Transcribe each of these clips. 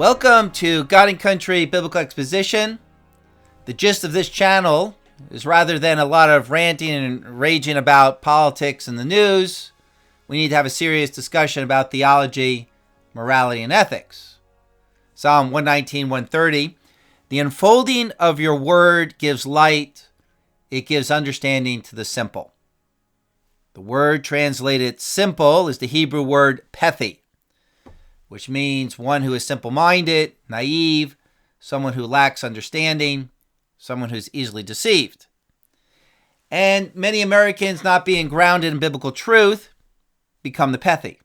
Welcome to God and Country Biblical Exposition. The gist of this channel is, rather than a lot of ranting and raging about politics and the news, we need to have a serious discussion about theology, morality, and ethics. Psalm 119, 130, the unfolding of your word gives light, it gives understanding to the simple. The word translated simple is the Hebrew word pethi, which means one who is simple-minded, naive, someone who lacks understanding, someone who's easily deceived. And many Americans, not being grounded in biblical truth, become the pethi.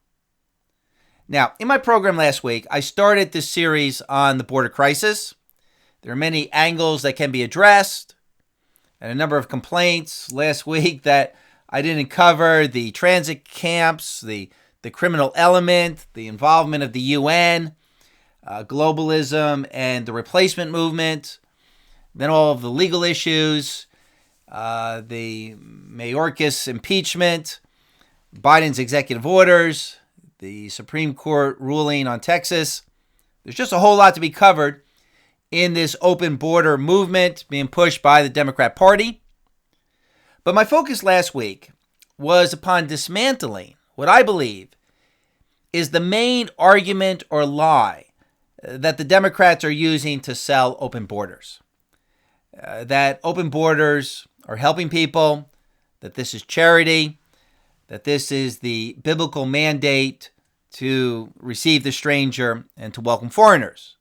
Now, in my program last week, I started this series on the border crisis. There are many angles that can be addressed, and a number of complaints last week that I didn't cover: the transit camps, the criminal element, the involvement of the UN, globalism and the replacement movement, then all of the legal issues, the Mayorkas impeachment, Biden's executive orders, the Supreme Court ruling on Texas. There's just a whole lot to be covered in this open border movement being pushed by the Democrat Party. But my focus last week was upon dismantling what I believe is the main argument or lie that the Democrats are using to sell open borders. That open borders are helping people, that this is charity, that this is the biblical mandate to receive the stranger and to welcome foreigners.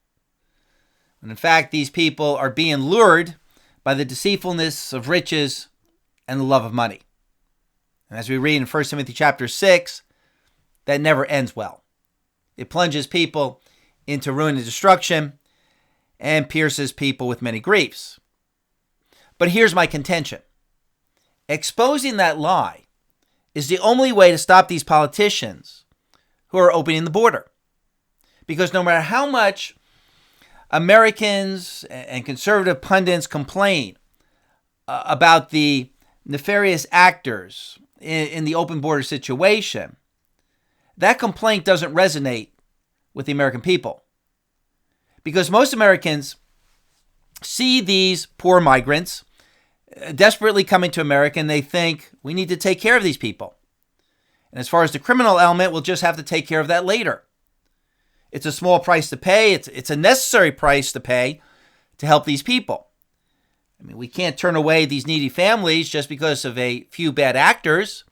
And in fact, these people are being lured by the deceitfulness of riches and the love of money. And as we read in 1 Timothy chapter 6, that never ends well. It plunges people into ruin and destruction and pierces people with many griefs. But here's my contention. Exposing that lie is the only way to stop these politicians who are opening the border. Because no matter how much Americans and conservative pundits complain about the nefarious actors in the open border situation, that complaint doesn't resonate with the American people. Because most Americans see these poor migrants desperately coming to America, and they think, we need to take care of these people. And as far as the criminal element, we'll just have to take care of that later. It's a small price to pay. It's a necessary price to pay to help these people. I mean, we can't turn away these needy families just because of a few bad actors.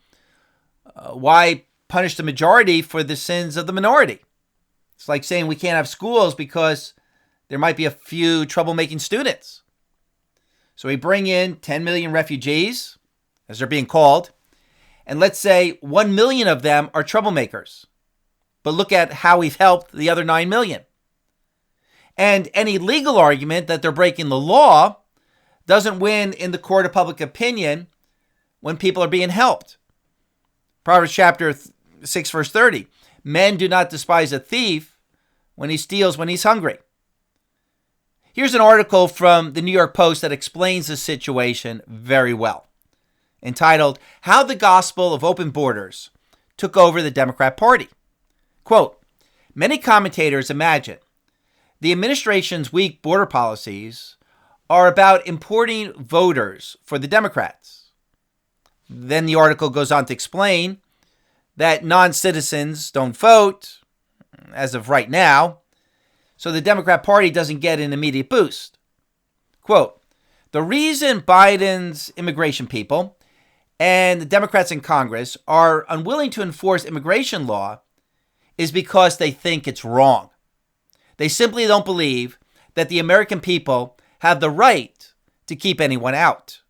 Why punish the majority for the sins of the minority? It's like saying we can't have schools because there might be a few troublemaking students. So we bring in 10 million refugees, as they're being called, and let's say 1 million of them are troublemakers. But look at how we've helped the other 9 million. And any legal argument that they're breaking the law doesn't win in the court of public opinion when people are being helped. Proverbs chapter 6, verse 30. Men do not despise a thief when he steals when he's hungry. Here's an article from the New York Post that explains the situation very well, entitled, How the Gospel of Open Borders Took Over the Democrat Party. Quote, many commentators imagine the administration's weak border policies are about importing voters for the Democrats. Then the article goes on to explain that non-citizens don't vote, as of right now, so the Democrat Party doesn't get an immediate boost. Quote, the reason Biden's immigration people and the Democrats in Congress are unwilling to enforce immigration law is because they think it's wrong. They simply don't believe that the American people have the right to keep anyone out.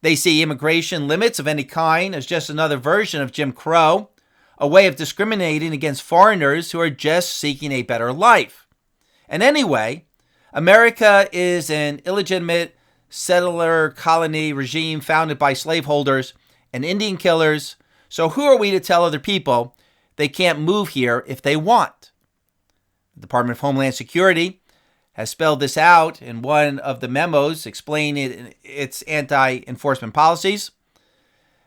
They see immigration limits of any kind as just another version of Jim Crow, a way of discriminating against foreigners who are just seeking a better life. And anyway, America is an illegitimate settler colony regime founded by slaveholders and Indian killers, so who are we to tell other people they can't move here if they want? The Department of Homeland Security has spelled this out in one of the memos explaining its anti-enforcement policies,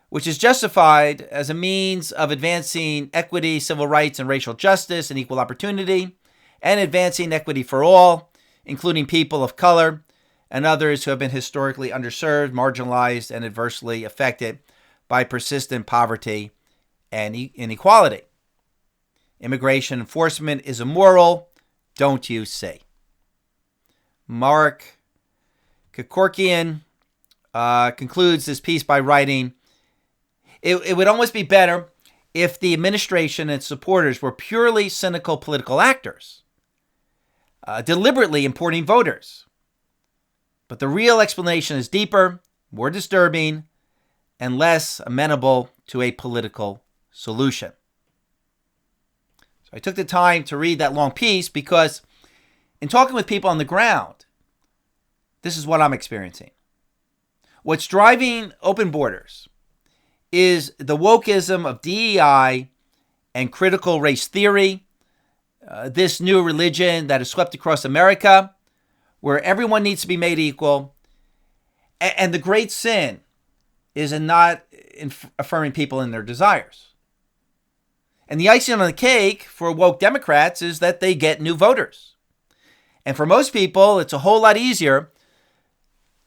which is justified as a means of advancing equity, civil rights, and racial justice and equal opportunity, and advancing equity for all, including people of color and others who have been historically underserved, marginalized, and adversely affected by persistent poverty and inequality. Immigration enforcement is immoral, don't you see? Mark Kekorkian concludes this piece by writing, it would almost be better if the administration and supporters were purely cynical political actors, deliberately importing voters. But the real explanation is deeper, more disturbing, and less amenable to a political solution. So I took the time to read that long piece because in talking with people on the ground, this is what I'm experiencing. What's driving open borders is the wokeism of DEI and critical race theory, this new religion that has swept across America, where everyone needs to be made equal. And the great sin is in not affirming people in their desires. And the icing on the cake for woke Democrats is that they get new voters. And for most people, it's a whole lot easier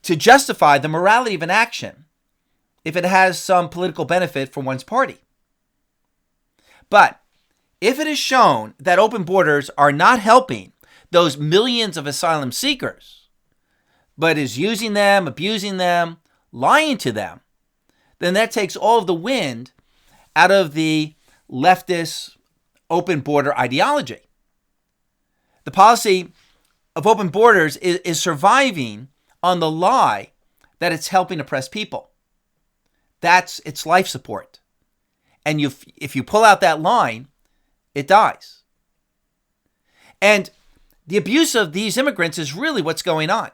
to justify the morality of an action if it has some political benefit for one's party. But if it is shown that open borders are not helping those millions of asylum seekers, but is using them, abusing them, lying to them, then that takes all of the wind out of the leftist open border ideology. The policy of open borders is surviving on the lie that it's helping oppressed people. That's its life support. And if you pull out that line, it dies. And the abuse of these immigrants is really what's going on.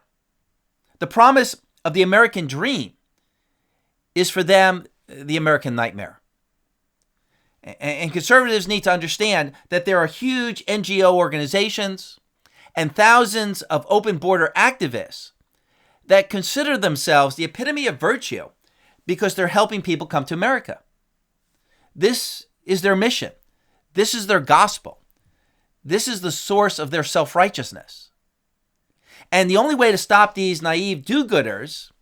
The promise of the American dream is for them the American nightmare. And conservatives need to understand that there are huge NGO organizations and thousands of open border activists that consider themselves the epitome of virtue because they're helping people come to America. This is their mission. This is their gospel. This is the source of their self-righteousness. And the only way to stop these naive do-gooders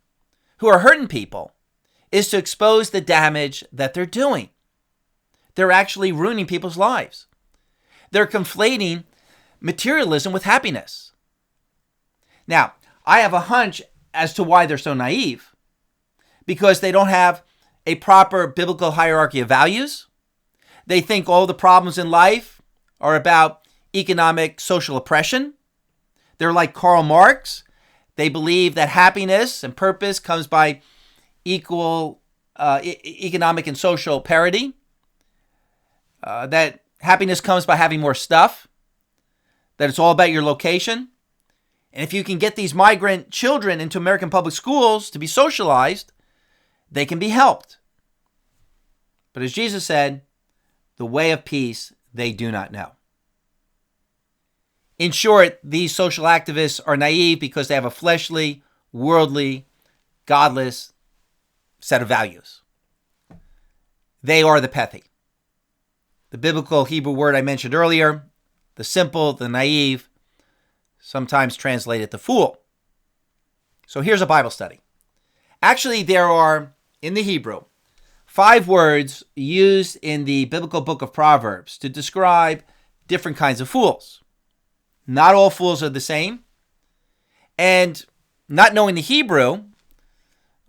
who are hurting people is to expose the damage that they're doing. They're actually ruining people's lives. They're conflating materialism with happiness. Now, I have a hunch as to why they're so naive, because they don't have a proper biblical hierarchy of values. They think all the problems in life are about economic, social oppression. They're like Karl Marx. They believe that happiness and purpose comes by equal economic and social parity. That happiness comes by having more stuff. That it's all about your location. And if you can get these migrant children into American public schools to be socialized, they can be helped. But as Jesus said, the way of peace they do not know. In short, these social activists are naive because they have a fleshly, worldly, godless set of values. They are the petty. The biblical Hebrew word I mentioned earlier, the simple, the naive, sometimes translated to fool. So here's a Bible study. Actually, there are, in the Hebrew, 5 words used in the biblical book of Proverbs to describe different kinds of fools. Not all fools are the same. And not knowing the Hebrew,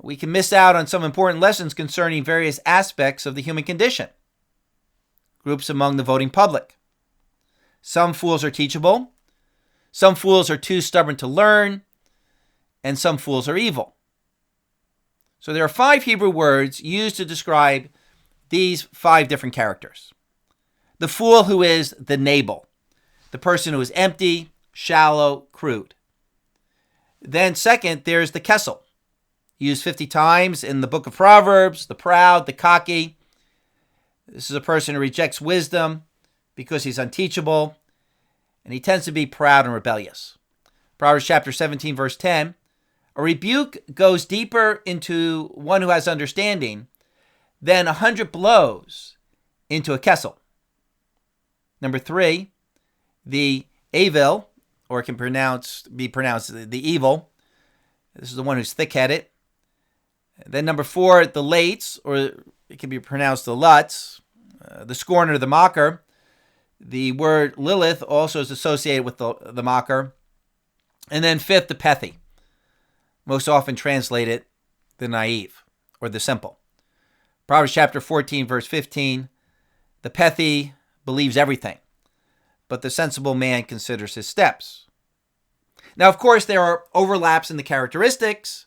we can miss out on some important lessons concerning various aspects of the human condition. Groups among the voting public. Some fools are teachable. Some fools are too stubborn to learn. And some fools are evil. So there are 5 Hebrew words used to describe these 5 different characters. The fool who is the Nabal, the person who is empty, shallow, crude. Then second, there's the Kesil, used 50 times in the book of Proverbs, the proud, the cocky. This is a person who rejects wisdom because he's unteachable, and he tends to be proud and rebellious. Proverbs chapter 17, verse 10, a rebuke goes deeper into one who has understanding than 100 blows into a Kesil. Number 3, the Avil, or it can be pronounced the evil. This is the one who's thick-headed. Then number 4, the lates, or it can be pronounced the luts, the scorner, the mocker. The word Lilith also is associated with the mocker. And then 5th, the pethy, most often translated the naive or the simple. Proverbs chapter 14, verse 15, the pethy believes everything, but the sensible man considers his steps. Now, of course, there are overlaps in the characteristics,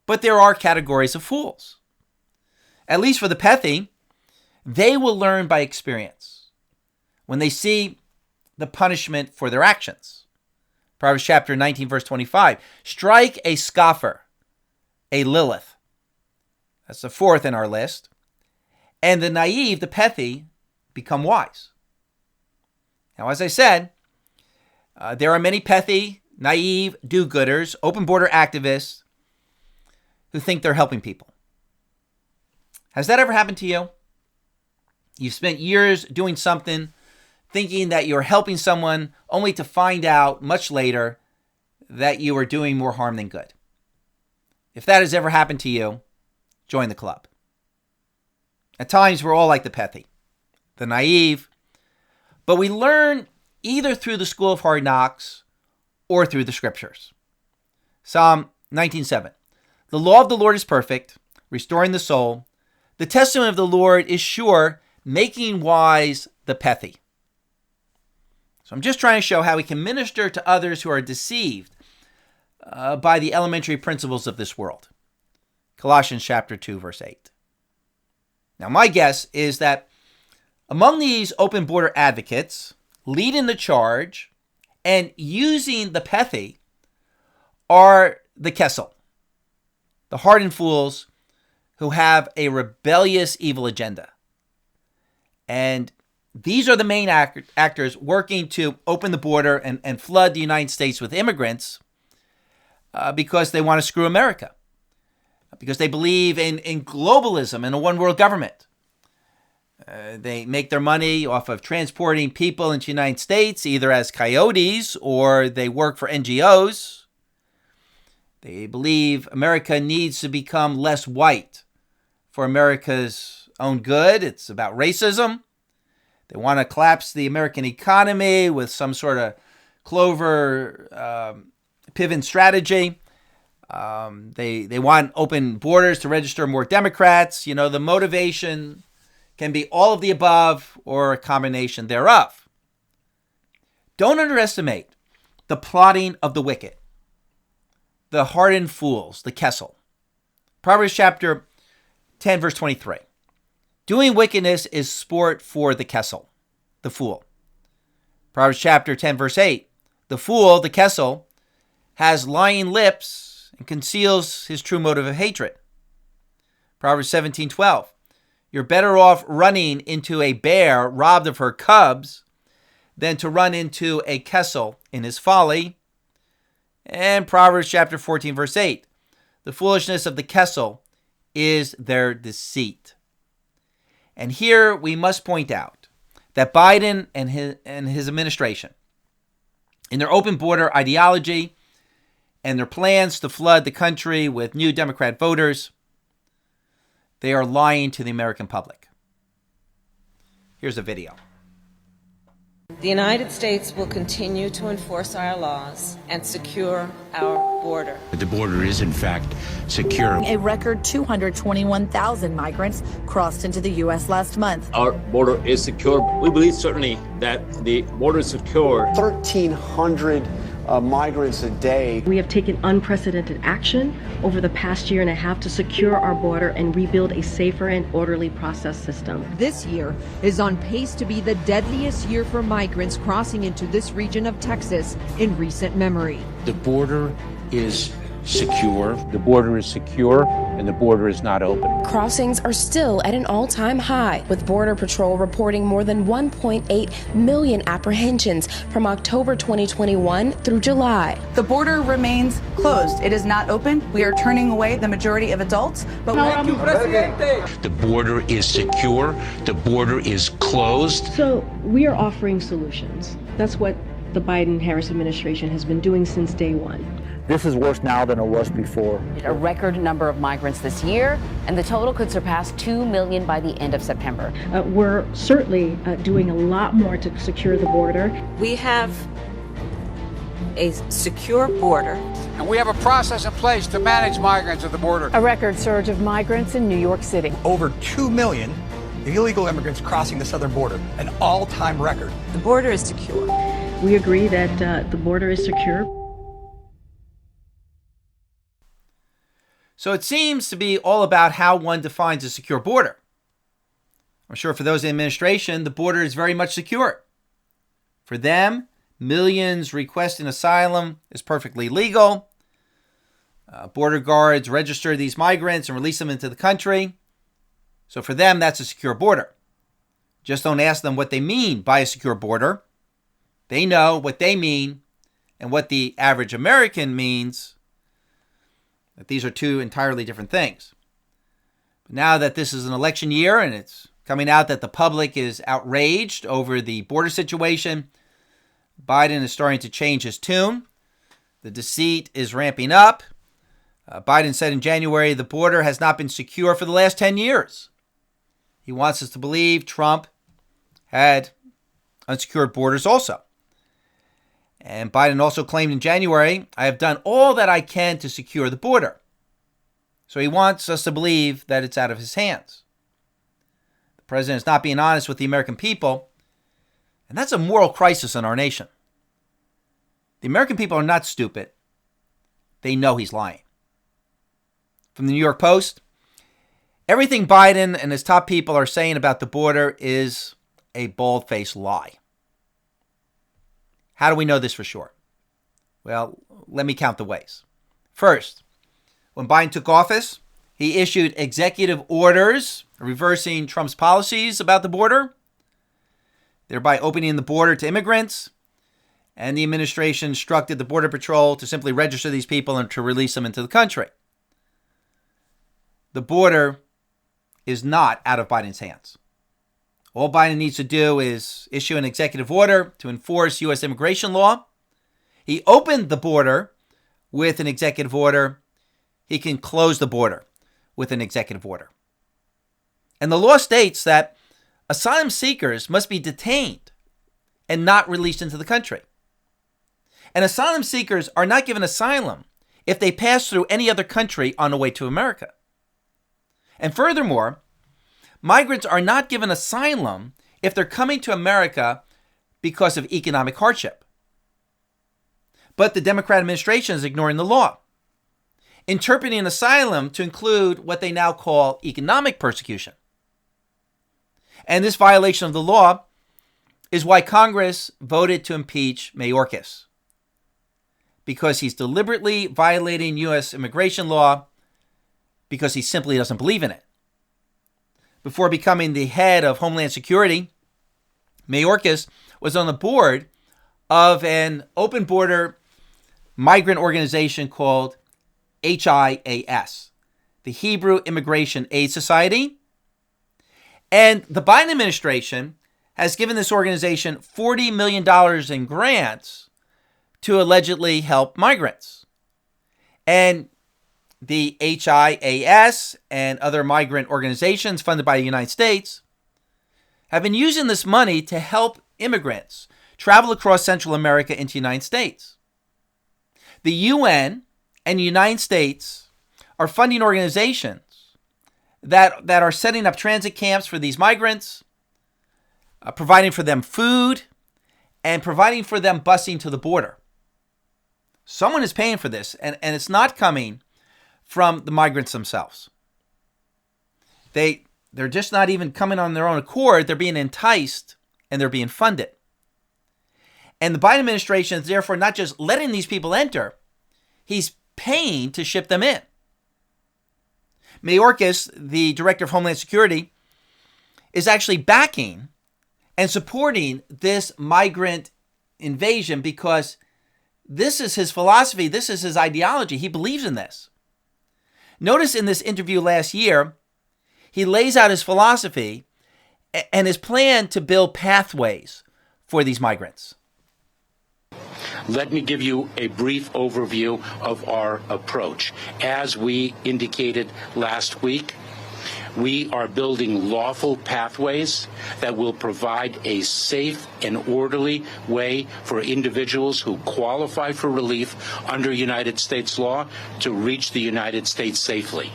but there are categories of fools. At least for the pethy, they will learn by experience when they see the punishment for their actions. Proverbs chapter 19, verse 25, strike a scoffer, a Lilith. That's the 4th in our list. And the naive, the pethy, become wise. Now, as I said, there are many pethy, naive, do-gooders, open border activists who think they're helping people. Has that ever happened to you? You've spent years doing something, thinking that you're helping someone, only to find out much later that you are doing more harm than good. If that has ever happened to you, join the club. At times, we're all like the pethy, the naive, but we learn either through the school of hard knocks or through the scriptures. Psalm 19:7. The law of the Lord is perfect, restoring the soul. The testimony of the Lord is sure, making wise the pethy. So I'm just trying to show how we can minister to others who are deceived by the elementary principles of this world. Colossians chapter 2, verse 8. Now, my guess is that among these open border advocates, leading the charge and using the pethy are the Kesil, the hardened fools who have a rebellious evil agenda. And these are the main actors working to open the border and flood the United States with immigrants because they want to screw America, because they believe in globalism and a one-world government. They make their money off of transporting people into the United States, either as coyotes or they work for NGOs. They believe America needs to become less white for America's own good. It's about racism. They want to collapse the American economy with some sort of clover pivot strategy. They want open borders to register more Democrats. You know, the motivation can be all of the above or a combination thereof. Don't underestimate the plotting of the wicked, the hardened fools, the Kesil. Proverbs chapter 10, verse 23. Doing wickedness is sport for the Kesil, the fool. Proverbs chapter 10, verse 8. The fool, the Kesil, has lying lips and conceals his true motive of hatred. Proverbs 17:12. You're better off running into a bear robbed of her cubs than to run into a Kesil in his folly. And Proverbs chapter 14, verse 8. The foolishness of the Kesil is their deceit. And here we must point out that Biden and his administration, in their open border ideology and their plans to flood the country with new Democrat voters, they are lying to the American public. Here's a video. The United States will continue to enforce our laws and secure our border. The border is, in fact, secure. A record 221,000 migrants crossed into the U.S. last month. Our border is secure. We believe certainly that the border is secure. 1,300 migrants a day. We have taken unprecedented action over the past year and a half to secure our border and rebuild a safer and orderly process system. This year is on pace to be the deadliest year for migrants crossing into this region of Texas in recent memory. The border is secure. The border is secure, and the border is not open. Crossings are still at an all-time high, with Border Patrol reporting more than 1.8 million apprehensions from October 2021 through July. The border remains closed. It is not open. We are turning away the majority of adults. But the border is secure. The border is closed. So we are offering solutions. That's what the Biden-Harris administration has been doing since day one. This is worse now than it was before. A record number of migrants this year, and the total could surpass 2 million by the end of September. We're certainly doing a lot more to secure the border. We have a secure border. And we have a process in place to manage migrants at the border. A record surge of migrants in New York City. Over 2 million illegal immigrants crossing the southern border, an all-time record. The border is secure. We agree that the border is secure. So it seems to be all about how one defines a secure border. I'm sure for those in administration, the border is very much secure. For them, millions requesting asylum is perfectly legal. Border guards register these migrants and release them into the country. So for them, that's a secure border. Just don't ask them what they mean by a secure border. They know what they mean and what the average American means, that these are two entirely different things. But now that this is an election year and it's coming out that the public is outraged over the border situation, Biden is starting to change his tune. The deceit is ramping up. Biden said in January the border has not been secure for the last 10 years. He wants us to believe Trump had unsecured borders also. And Biden also claimed in January, I have done all that I can to secure the border. So he wants us to believe that it's out of his hands. The president is not being honest with the American people, and that's a moral crisis in our nation. The American people are not stupid. They know he's lying. From the New York Post, everything Biden and his top people are saying about the border is a bald-faced lie. How do we know this for sure? Well, let me count the ways. First, when Biden took office, he issued executive orders reversing Trump's policies about the border, thereby opening the border to immigrants, and the administration instructed the Border Patrol to simply register these people and to release them into the country. The border is not out of Biden's hands. All Biden needs to do is issue an executive order to enforce U.S. immigration law. He opened the border with an executive order. He can close the border with an executive order. And the law states that asylum seekers must be detained and not released into the country. And asylum seekers are not given asylum if they pass through any other country on the way to America. And furthermore, migrants are not given asylum if they're coming to America because of economic hardship. But the Democrat administration is ignoring the law, interpreting asylum to include what they now call economic persecution. And this violation of the law is why Congress voted to impeach Mayorkas, because he's deliberately violating U.S. immigration law because he simply doesn't believe in it. Before becoming the head of Homeland Security, Mayorkas was on the board of an open border migrant organization called HIAS, the Hebrew Immigration Aid Society. And the Biden administration has given this organization $40 million in grants to allegedly help migrants. And the HIAS and other migrant organizations funded by the United States have been using this money to help immigrants travel across Central America into the United States. The UN and the United States are funding organizations that are setting up transit camps for these migrants, providing for them food, and providing for them busing to the border. Someone is paying for this, and it's not coming from the migrants themselves. They're just not even coming on their own accord. They're being enticed and they're being funded. And the Biden administration is therefore not just letting these people enter, he's paying to ship them in. Mayorkas, the director of Homeland Security, is actually backing and supporting this migrant invasion because this is his philosophy, this is his ideology. He believes in this. Notice in this interview last year, he lays out his philosophy and his plan to build pathways for these migrants. Let me give you a brief overview of our approach. As we indicated last week, we are building lawful pathways that will provide a safe and orderly way for individuals who qualify for relief under United States law to reach the United States safely.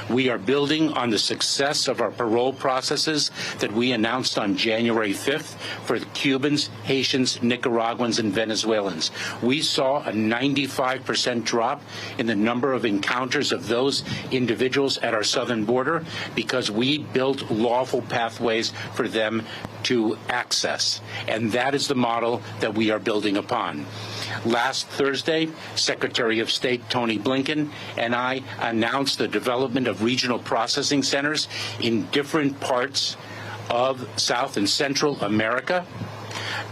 We are building on the success of our parole processes that we announced on January 5th for Cubans, Haitians, Nicaraguans, and Venezuelans. We saw a 95% drop in the number of encounters of those individuals at our southern border because we built lawful pathways for them to access. And that is the model that we are building upon. Last Thursday, Secretary of State Tony Blinken and I announced the development of regional processing centers in different parts of South and Central America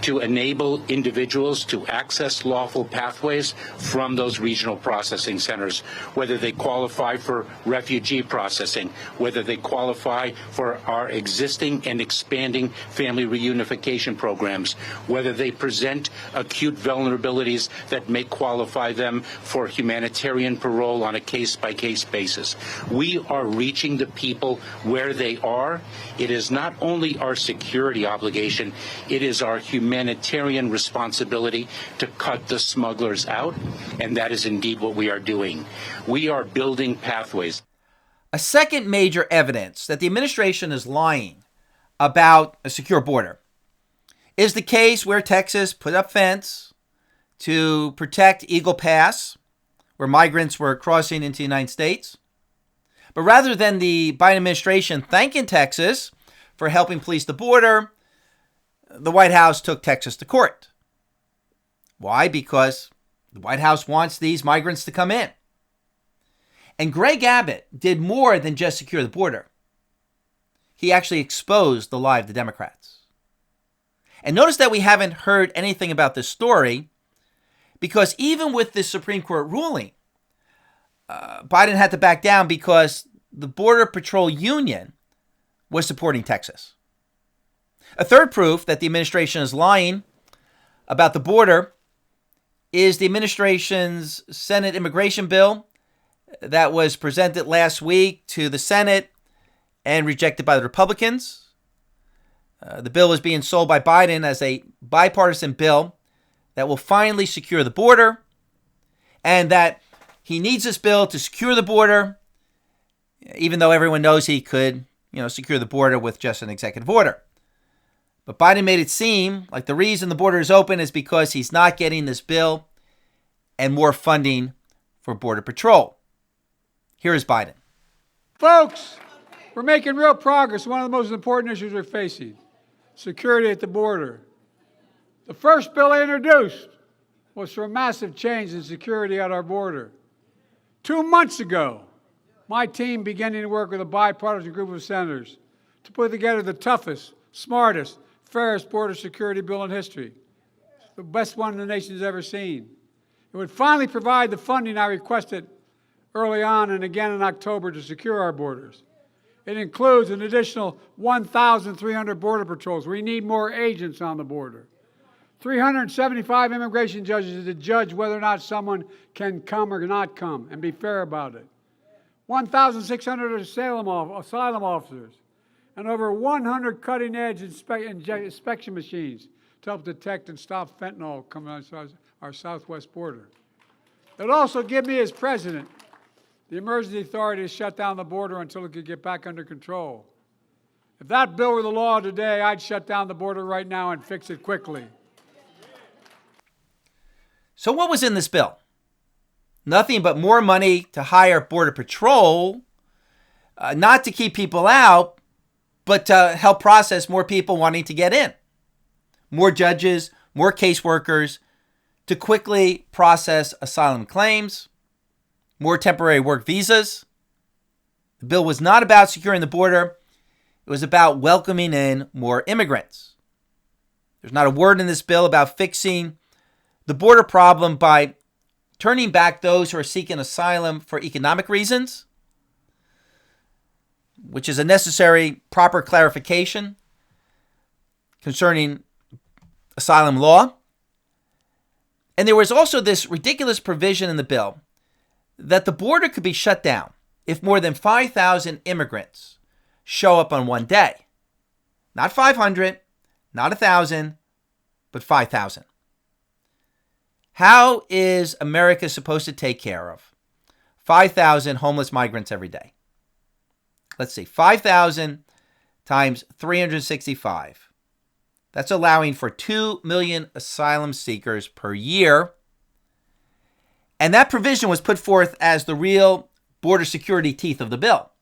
to enable individuals to access lawful pathways from those regional processing centers, whether they qualify for refugee processing, whether they qualify for our existing and expanding family reunification programs, whether they present acute vulnerabilities that may qualify them for humanitarian parole on a case-by-case basis. We are reaching the people where they are. It is not only our security obligation, it is our humanitarian responsibility to cut the smugglers out, and that is indeed what we are doing. We are building pathways. A second major evidence that the administration is lying about a secure border is the case where Texas put up fence to protect Eagle Pass, where migrants were crossing into the United States. But rather than the Biden administration thanking Texas for helping police the border, the White House took Texas to court. Why? Because the White House wants these migrants to come in. And Greg Abbott did more than just secure the border. He actually exposed the lie of the Democrats. And notice that we haven't heard anything about this story because even with this Supreme Court ruling, Biden had to back down because the Border Patrol Union was supporting Texas. A third proof that the administration is lying about the border is the administration's Senate immigration bill that was presented last week to the Senate and rejected by the Republicans. The bill is being sold by Biden as a bipartisan bill that will finally secure the border, and that he needs this bill to secure the border, even though everyone knows he could, secure the border with just an executive order. But Biden made it seem like the reason the border is open is because he's not getting this bill and more funding for Border Patrol. Here is Biden. Folks, we're making real progress. One of the most important issues we're facing, security at the border. The first bill I introduced was for a massive change in security at our border. 2 months ago, my team began to work with a bipartisan group of senators to put together the toughest, smartest, fairest border security bill in history, the best one the nation's ever seen. It would finally provide the funding I requested early on and again in October to secure our borders. It includes an additional 1,300 border patrols. We need more agents on the border. 375 immigration judges to judge whether or not someone can come or not come and be fair about it. 1,600 asylum officers, and over 100 cutting-edge inspection machines to help detect and stop fentanyl coming on our southwest border. It would also give me, as president, the emergency authority to shut down the border until it could get back under control. If that bill were the law today, I'd shut down the border right now and fix it quickly. So what was in this bill? Nothing but more money to hire Border Patrol, not to keep people out, but to help process more people wanting to get in. More judges, more caseworkers to quickly process asylum claims, more temporary work visas. The bill was not about securing the border. It was about welcoming in more immigrants. There's not a word in this bill about fixing the border problem by turning back those who are seeking asylum for economic reasons, which is a necessary, proper clarification concerning asylum law. And there was also this ridiculous provision in the bill that the border could be shut down if more than 5,000 immigrants show up on one day. Not 500, not 1,000, but 5,000. How is America supposed to take care of 5,000 homeless migrants every day? Let's see, 5,000 times 365. That's allowing for 2 million asylum seekers per year. And that provision was put forth as the real border security teeth of the bill.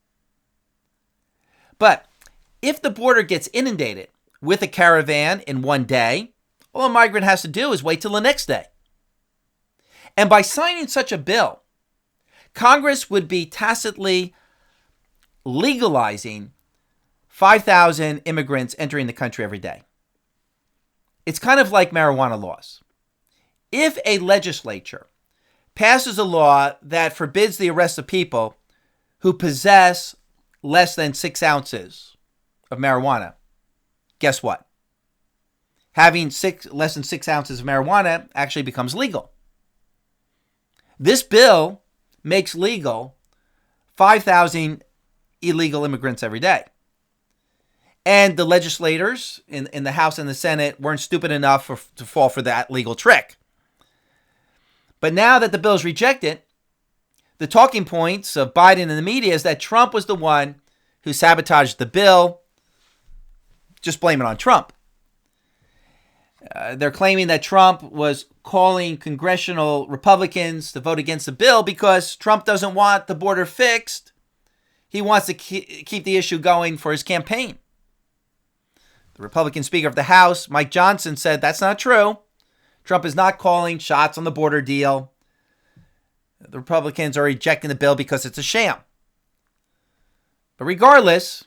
But if the border gets inundated with a caravan in one day, all a migrant has to do is wait till the next day. And by signing such a bill, Congress would be tacitly legalizing 5,000 immigrants entering the country every day. It's kind of like marijuana laws. If a legislature passes a law that forbids the arrest of people who possess less than 6 ounces of marijuana, guess what? Having less than 6 ounces of marijuana actually becomes legal. This bill makes legal 5,000 illegal immigrants every day. And the legislators in the House and the Senate weren't stupid enough to fall for that legal trick. But now that the bill is rejected, the talking points of Biden and the media is that Trump was the one who sabotaged the bill. Just blame it on Trump. They're claiming that Trump was calling congressional Republicans to vote against the bill because Trump doesn't want the border fixed. He wants to keep the issue going for his campaign. The Republican Speaker of the House, Mike Johnson, said that's not true. Trump is not calling shots on the border deal. The Republicans are rejecting the bill because it's a sham. But regardless,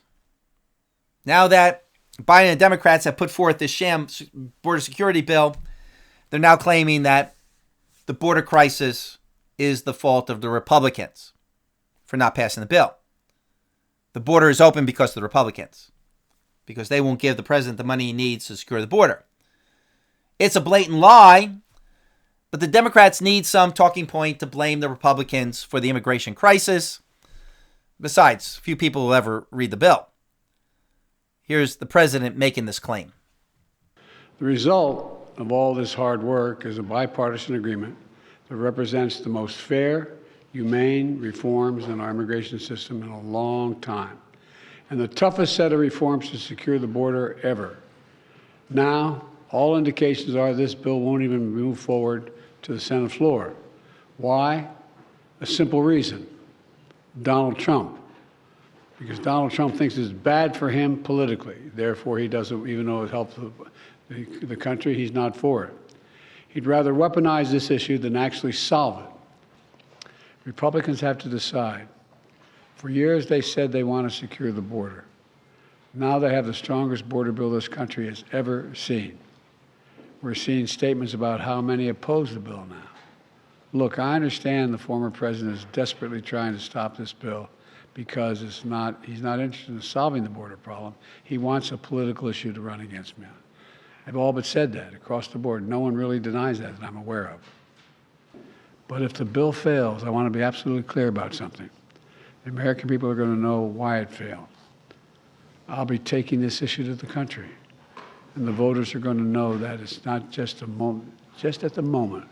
now that Biden and Democrats have put forth this sham border security bill, they're now claiming that the border crisis is the fault of the Republicans for not passing the bill. The border is open because of the Republicans, because they won't give the president the money he needs to secure the border. It's a blatant lie, but the Democrats need some talking point to blame the Republicans for the immigration crisis. Besides, few people will ever read the bill. Here's the president making this claim. The result of all this hard work is a bipartisan agreement that represents the most fair, humane reforms in our immigration system in a long time, and the toughest set of reforms to secure the border ever. Now, all indications are this bill won't even move forward to the Senate floor. Why? A simple reason: Donald Trump. Because Donald Trump thinks it's bad for him politically. Therefore, he doesn't, even though it helps the country, he's not for it. He'd rather weaponize this issue than actually solve it. Republicans have to decide. For years, they said they want to secure the border. Now they have the strongest border bill this country has ever seen. We're seeing statements about how many oppose the bill now. Look, I understand the former president is desperately trying to stop this bill because he's not interested in solving the border problem. He wants a political issue to run against me on. They've all but said that across the board. No one really denies that I'm aware of. But if the bill fails, I want to be absolutely clear about something. The American people are going to know why it failed. I'll be taking this issue to the country, and the voters are going to know that it's not just a moment. Just at the moment,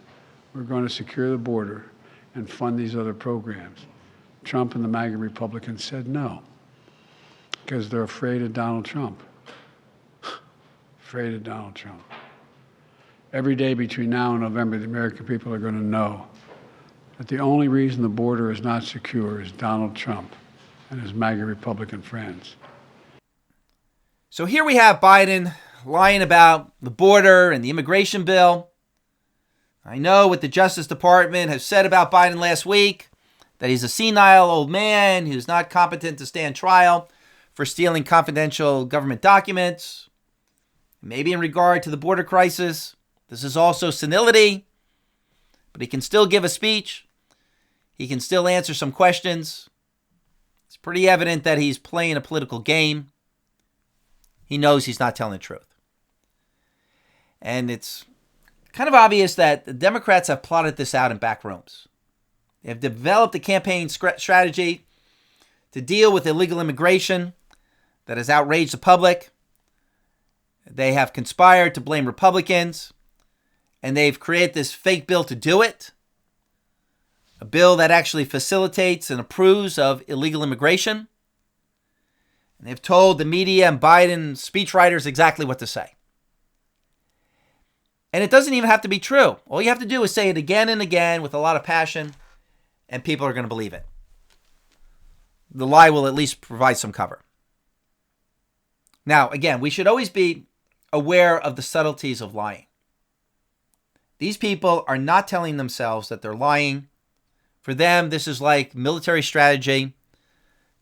we're going to secure the border and fund these other programs. Trump and the MAGA Republicans said no, because they're afraid of Donald Trump. Afraid of Donald Trump. Every day between now and November, the American people are going to know that the only reason the border is not secure is Donald Trump and his MAGA Republican friends. So here we have Biden lying about the border and the immigration bill. I know what the Justice Department has said about Biden last week, that he's a senile old man who's not competent to stand trial for stealing confidential government documents. Maybe in regard to the border crisis, this is also senility, but he can still give a speech. He can still answer some questions. It's pretty evident that he's playing a political game. He knows he's not telling the truth. And it's kind of obvious that the Democrats have plotted this out in back rooms. They have developed a campaign strategy to deal with illegal immigration that has outraged the public. They have conspired to blame Republicans, and they've created this fake bill to do it. A bill that actually facilitates and approves of illegal immigration. And they've told the media and Biden speechwriters exactly what to say. And it doesn't even have to be true. All you have to do is say it again and again with a lot of passion, and people are going to believe it. The lie will at least provide some cover. Now, again, we should always be aware of the subtleties of lying. These people are not telling themselves that they're lying. For them, this is like military strategy,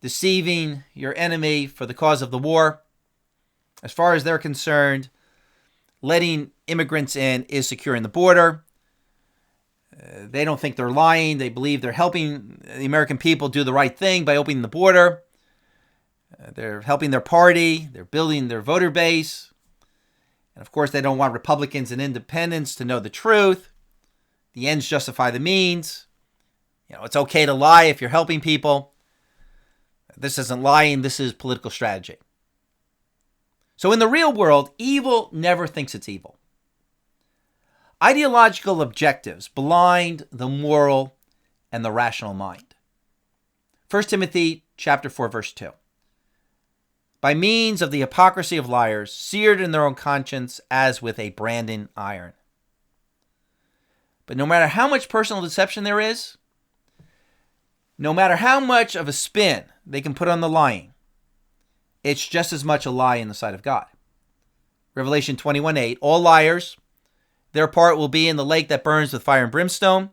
deceiving your enemy for the cause of the war. As far as they're concerned, letting immigrants in is securing the border. They don't think they're lying. They believe they're helping the American people do the right thing by opening the border. They're helping their party. They're building their voter base. And of course, they don't want Republicans and independents to know the truth. The ends justify the means. It's okay to lie if you're helping people. This isn't lying. This is political strategy. So in the real world, evil never thinks it's evil. Ideological objectives blind the moral and the rational mind. 1 Timothy chapter 4, verse 2. By means of the hypocrisy of liars, seared in their own conscience as with a branding iron. But no matter how much personal deception there is, no matter how much of a spin they can put on the lying, it's just as much a lie in the sight of God. Revelation 21:8, all liars, their part will be in the lake that burns with fire and brimstone,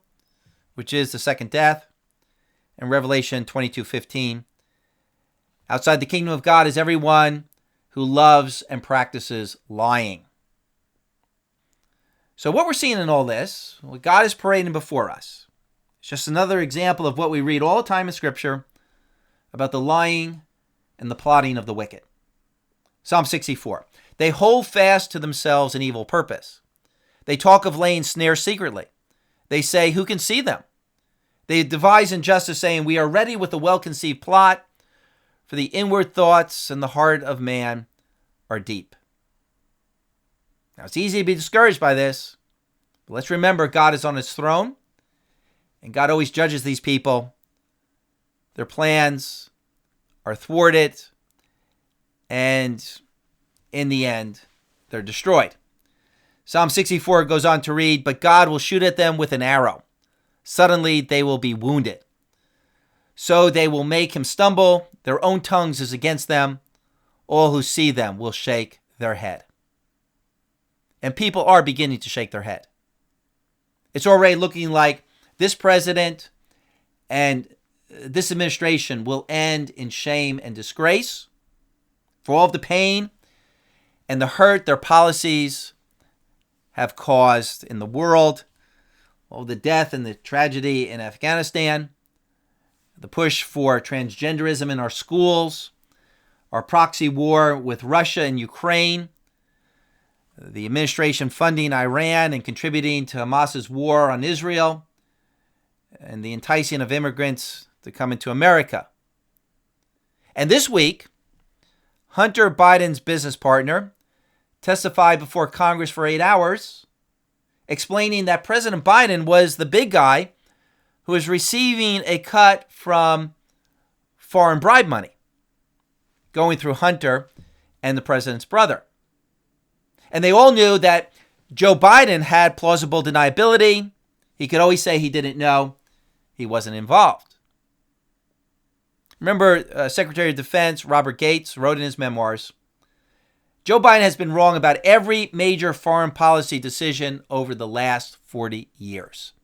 which is the second death. And Revelation 22:15, outside the kingdom of God is everyone who loves and practices lying. So what we're seeing in all this, what God is parading before us, it's just another example of what we read all the time in Scripture about the lying and the plotting of the wicked. Psalm 64. They hold fast to themselves an evil purpose. They talk of laying snares secretly. They say, who can see them? They devise injustice, saying, we are ready with a well-conceived plot, for the inward thoughts and the heart of man are deep. Now, it's easy to be discouraged by this, but let's remember God is on his throne, and God always judges these people. Their plans are thwarted, and in the end, they're destroyed. Psalm 64 goes on to read, but God will shoot at them with an arrow. Suddenly they will be wounded. So they will make him stumble. Their own tongues is against them. All who see them will shake their head. And people are beginning to shake their head. It's already looking like this president and this administration will end in shame and disgrace for all of the pain and the hurt their policies have caused in the world, all the death and the tragedy in Afghanistan, the push for transgenderism in our schools, our proxy war with Russia and Ukraine, the administration funding Iran and contributing to Hamas's war on Israel, and the enticing of immigrants to come into America. And this week, Hunter Biden's business partner testified before Congress for 8 hours, explaining that President Biden was the big guy who was receiving a cut from foreign bribe money going through Hunter and the president's brother. And they all knew that Joe Biden had plausible deniability. He could always say he didn't know. He wasn't involved. Remember, Secretary of Defense Robert Gates wrote in his memoirs, Joe Biden has been wrong about every major foreign policy decision over the last 40 years.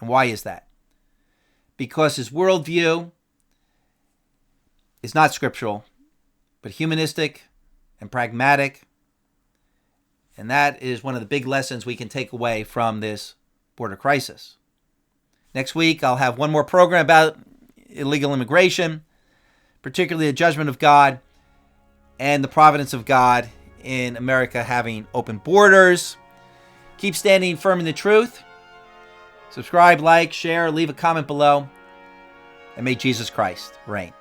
And why is that? Because his worldview is not scriptural, but humanistic and pragmatic. And that is one of the big lessons we can take away from this border crisis. Next week, I'll have one more program about illegal immigration, particularly the judgment of God and the providence of God in America having open borders. Keep standing firm in the truth. Subscribe, like, share, leave a comment below. And may Jesus Christ reign.